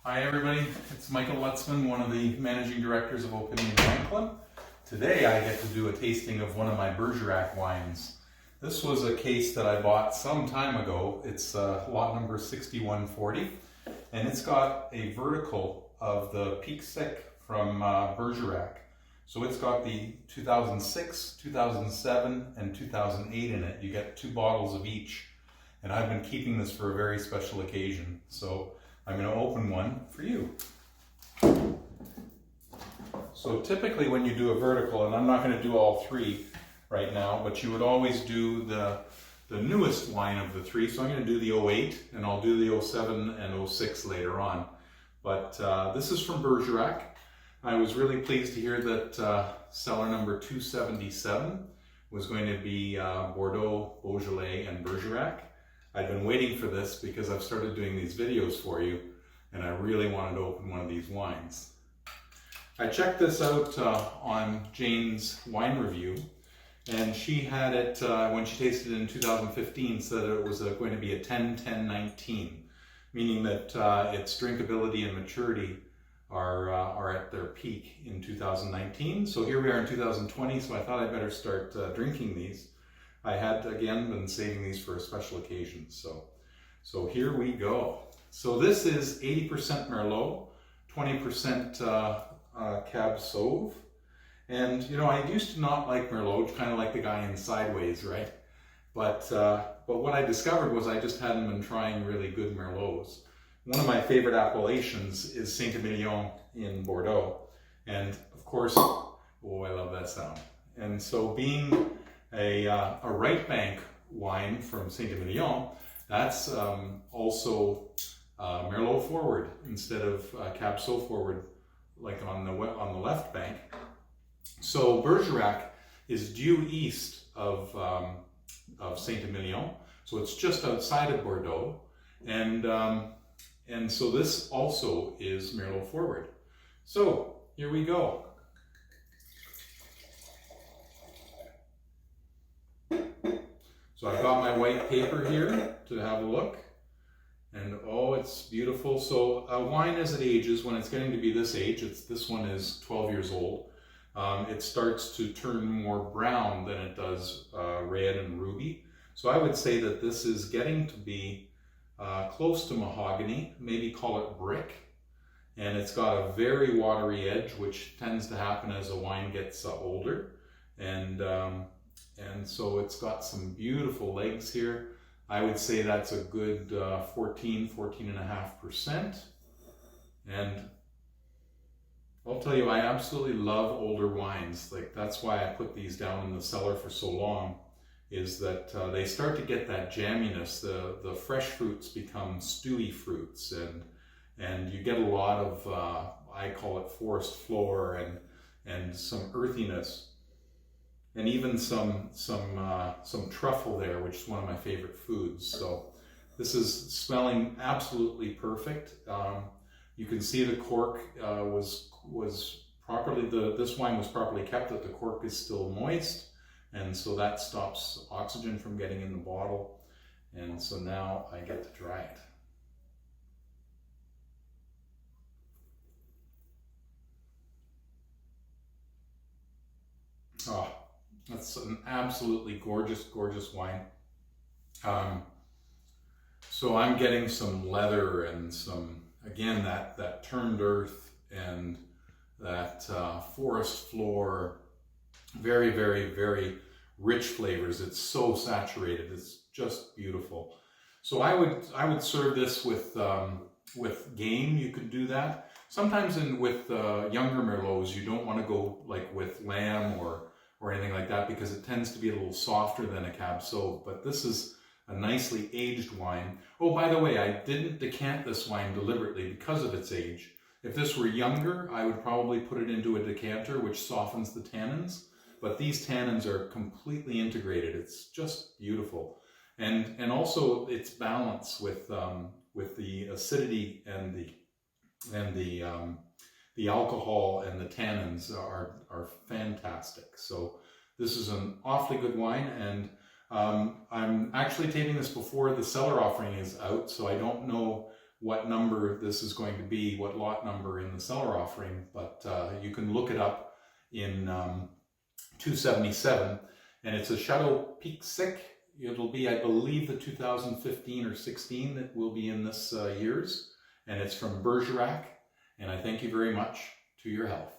Hi everybody, it's Michael Lutzmann, one of the managing directors of Opimian Wine Club. Today I get to do a tasting of one of my Bergerac wines. This was a case that I bought some time ago. It's lot number 6140, and it's got a vertical of the Pique-Sègue from Bergerac. So it's got the 2006, 2007, and 2008 in it. You get 2 bottles of each, and I've been keeping this for a very special occasion. So I'm going to open one for you. So typically when you do a vertical, and I'm not going to do all 3 right now, but you would always do the newest wine of the 3. So I'm going to do the 08, and I'll do the 07 and 06 later on. But this is from Bergerac. I was really pleased to hear that cellar number 277 was going to be Bordeaux, Beaujolais, and Bergerac. I've been waiting for this because I've started doing these videos for you, and I really wanted to open one of these wines. I checked this out on Jane's wine review, and she had it, when she tasted it in 2015, said that it was going to be a 10-10-19, meaning that its drinkability and maturity are at their peak in 2019. So here we are in 2020, so I thought I'd better start drinking these. I had, again, been saving these for a special occasion, so here we go. So this is 80% Merlot, 20% Cab Sauv. And, you know, I used to not like Merlot, kind of like the guy in Sideways, right? But what I discovered was I just hadn't been trying really good Merlots. One of my favorite appellations is Saint-Emilion in Bordeaux. And, of course, oh, I love that sound. And so being a right bank wine from Saint-Emilion, that's also Merlot forward instead of Cab Sauv forward, like on the left bank. So Bergerac is due east of Saint-Emilion, so it's just outside of Bordeaux, and so this also is Merlot forward. So here we go. So I've got my white paper here to have a look, and oh, it's beautiful. So wine as it ages, when it's getting to be this age, this one is 12 years old, it starts to turn more brown than it does red and ruby. So I would say that this is getting to be close to mahogany, maybe call it brick, and it's got a very watery edge, which tends to happen as a wine gets older, and so it's got some beautiful legs here. I would say that's a good 14.5%. And I'll tell you, I absolutely love older wines. Like, that's why I put these down in the cellar for so long, is that they start to get that jamminess. The fresh fruits become stewy fruits, and you get a lot of, I call it forest floor, and some earthiness. And even some truffle there, which is one of my favorite foods. So this is smelling absolutely perfect. You can see the cork was properly, this wine was properly kept, that the cork is still moist, and so that stops oxygen from getting in the bottle. And so now I get to try it. Oh. That's an absolutely gorgeous, gorgeous wine. So I'm getting some leather and some, again, that turned earth and that forest floor. Very, very, very rich flavors. It's so saturated. It's just beautiful. So I would serve this with game. You could do that. Sometimes with younger Merlots, you don't want to go like with lamb or anything like that, because it tends to be a little softer than a Cab Sauv. But this is a nicely aged wine. Oh, by the way, I didn't decant this wine deliberately because of its age. If this were younger, I would probably put it into a decanter, which softens the tannins. But these tannins are completely integrated. It's just beautiful, and also its balance with the acidity and the alcohol and the tannins are fantastic. So this is an awfully good wine, and I'm actually taping this before the cellar offering is out, so I don't know what number this is going to be, what lot number in the Cellar offering, but you can look it up in 277, and it's a Château Pique-Sègue. It'll be, I believe, the 2015 or 16 that will be in this year's, and it's from Bergerac, and I thank you very much. To your health.